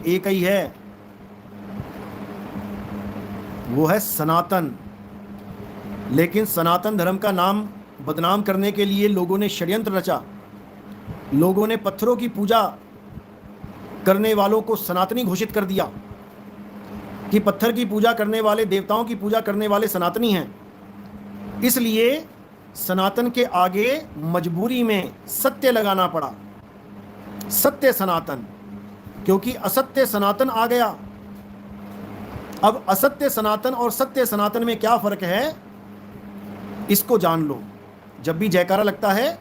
एक ही है, वो है सनातन। लेकिन सनातन धर्म का नाम बदनाम करने के लिए लोगों ने षड्यंत्र रचा। लोगों ने पत्थरों की पूजा करने वालों को सनातनी घोषित कर दिया कि पत्थर की पूजा करने वाले, देवताओं की पूजा करने वाले सनातनी हैं। इसलिए सनातन के आगे मजबूरी में सत्य लगाना पड़ा, सत्य सनातन, क्योंकि असत्य सनातन आ गया। अब असत्य सनातन और सत्य सनातन में क्या फर्क है, इसको जान लो। जब भी जयकारा लगता है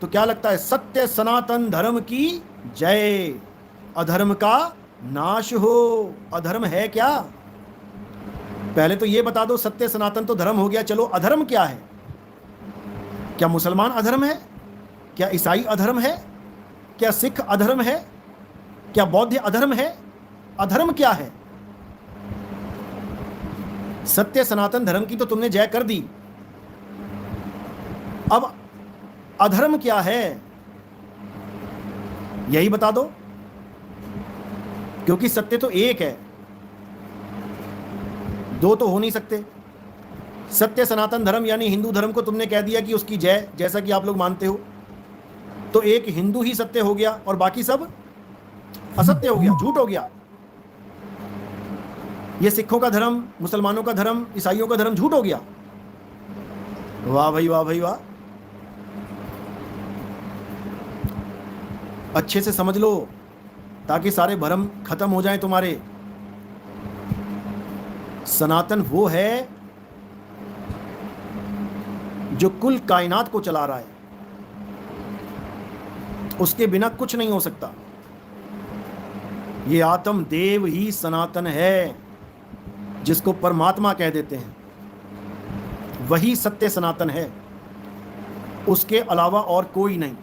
तो क्या लगता है? सत्य सनातन धर्म की जय, अधर्म का नाश हो। अधर्म है क्या? पहले तो ये बता दो, सत्य सनातन तो धर्म हो गया, चलो अधर्म क्या है? क्या मुसलमान अधर्म है? क्या ईसाई अधर्म है? क्या सिख अधर्म है? क्या बौद्ध अधर्म है? अधर्म क्या है? सत्य सनातन धर्म की तो तुमने जय कर दी, अब अधर्म क्या है यही बता दो, क्योंकि सत्य तो एक है, दो तो हो नहीं सकते। सत्य सनातन धर्म यानी हिंदू धर्म को तुमने कह दिया कि उसकी जय, जैसा कि आप लोग मानते हो, तो एक हिंदू ही सत्य हो गया और बाकी सब असत्य हो गया, झूठ हो गया। ये सिखों का धर्म, मुसलमानों का धर्म, ईसाइयों का धर्म झूठ हो गया। वाह भाई वाह भाई वाह, अच्छे से समझ लो ताकि सारे भ्रम खत्म हो जाएं तुम्हारे। सनातन वो है जो कुल कायनात को चला रहा है, उसके बिना कुछ नहीं हो सकता। ये आत्म देव ही सनातन है, जिसको परमात्मा कह देते हैं, वही सत्य सनातन है, उसके अलावा और कोई नहीं।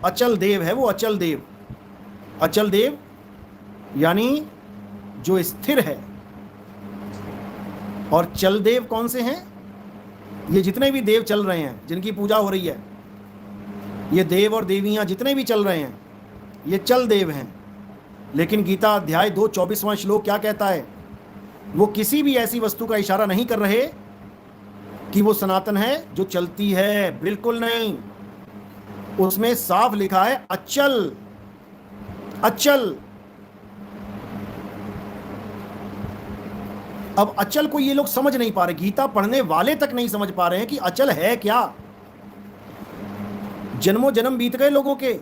अचल देव है वो, अचल देव। अचल देव यानी जो स्थिर है। और चल देव कौन से हैं? ये जितने भी देव चल रहे हैं, जिनकी पूजा हो रही है, ये देव और देवियां जितने भी चल रहे हैं, ये चल देव हैं। लेकिन गीता अध्याय 2 24वां श्लोक क्या कहता है? वो किसी भी ऐसी वस्तु का इशारा नहीं कर रहे कि वो सनातन है जो चलती है, बिल्कुल नहीं। उसमें साफ लिखा है अचल, अचल। अब अचल को ये लोग समझ नहीं पा रहे, गीता पढ़ने वाले तक नहीं समझ पा रहे हैं कि अचल है क्या। जन्मों जन्म बीत गए लोगों के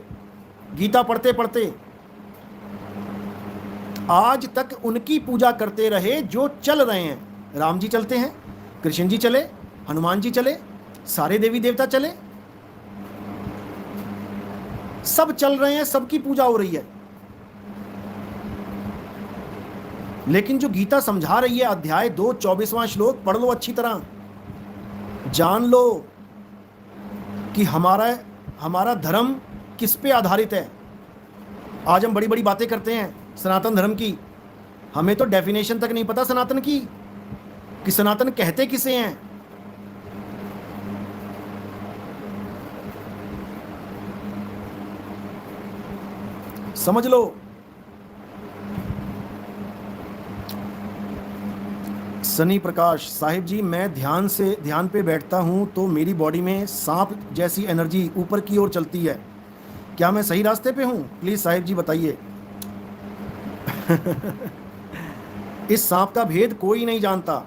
गीता पढ़ते पढ़ते, आज तक उनकी पूजा करते रहे जो चल रहे हैं। राम जी चलते हैं, कृष्ण जी चले, हनुमान जी चले, सारे देवी देवता चले, सब चल रहे हैं, सबकी पूजा हो रही है। लेकिन जो गीता समझा रही है, अध्याय 2 24वां श्लोक पढ़ लो अच्छी तरह, जान लो कि हमारा धर्म किस पे आधारित है। आज हम बड़ी बड़ी बातें करते हैं सनातन धर्म की, हमें तो डेफिनेशन तक नहीं पता सनातन की, कि सनातन कहते किसे हैं। समझ लो। सनी प्रकाश साहिब जी, मैं ध्यान पे बैठता हूं तो मेरी बॉडी में सांप जैसी एनर्जी ऊपर की ओर चलती है, क्या मैं सही रास्ते पे हूं? प्लीज साहिब जी बताइए। इस सांप का भेद कोई नहीं जानता,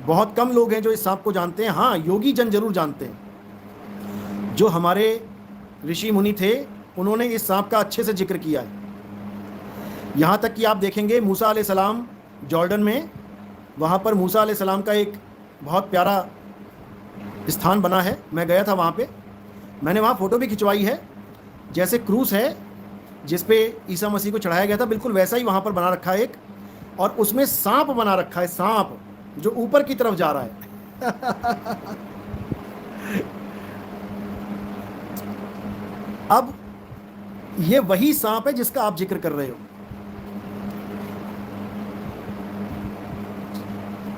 बहुत कम लोग हैं जो इस सांप को जानते हैं। हाँ, योगी जन जरूर जानते हैं। जो हमारे ऋषि मुनि थे, उन्होंने इस सांप का अच्छे से जिक्र किया है। यहाँ तक कि आप देखेंगे मूसा अलैहिस्सलाम जॉर्डन में, वहाँ पर मूसा अलैहिस्सलाम का एक बहुत प्यारा स्थान बना है। मैं गया था वहाँ पे, मैंने वहाँ फ़ोटो भी खिंचवाई है। जैसे क्रूस है जिस पे ईसा मसीह को चढ़ाया गया था, बिल्कुल वैसा ही वहाँ पर बना रखा है एक, और उसमें सांप बना रखा है, सांप जो ऊपर की तरफ जा रहा है। अब ये वही सांप है जिसका आप जिक्र कर रहे हो।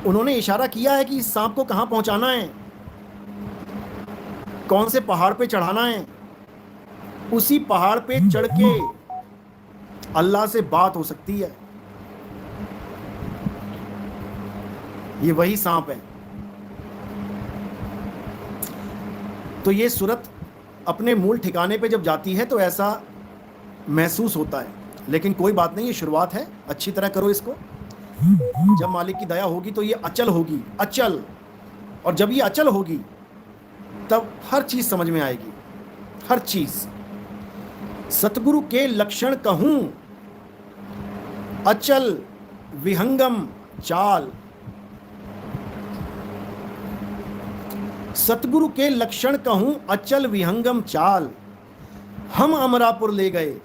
उन्होंने इशारा किया है कि इस सांप को कहां पहुंचाना है, कौन से पहाड़ पे चढ़ाना है। उसी पहाड़ पे चढ़ के अल्लाह से बात हो सकती है। ये वही सांप है। तो ये सूरत अपने मूल ठिकाने पे जब जाती है तो ऐसा महसूस होता है, लेकिन कोई बात नहीं, ये शुरुआत है, अच्छी तरह करो इसको। जब मालिक की दया होगी तो ये अचल होगी, अचल। और जब ये अचल होगी तब हर चीज समझ में आएगी, हर चीज। सतगुरु के लक्षण कहूं अचल विहंगम चाल। सतगुरु के लक्षण कहूं अचल विहंगम चाल। हम अमरापुर ले गए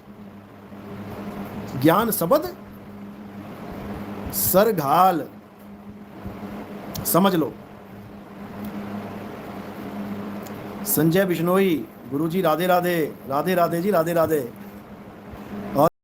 ज्ञान शब्द सरघाल। समझ लो। संजय बिश्नोई, गुरुजी राधे राधे, राधे राधे जी, राधे राधे। और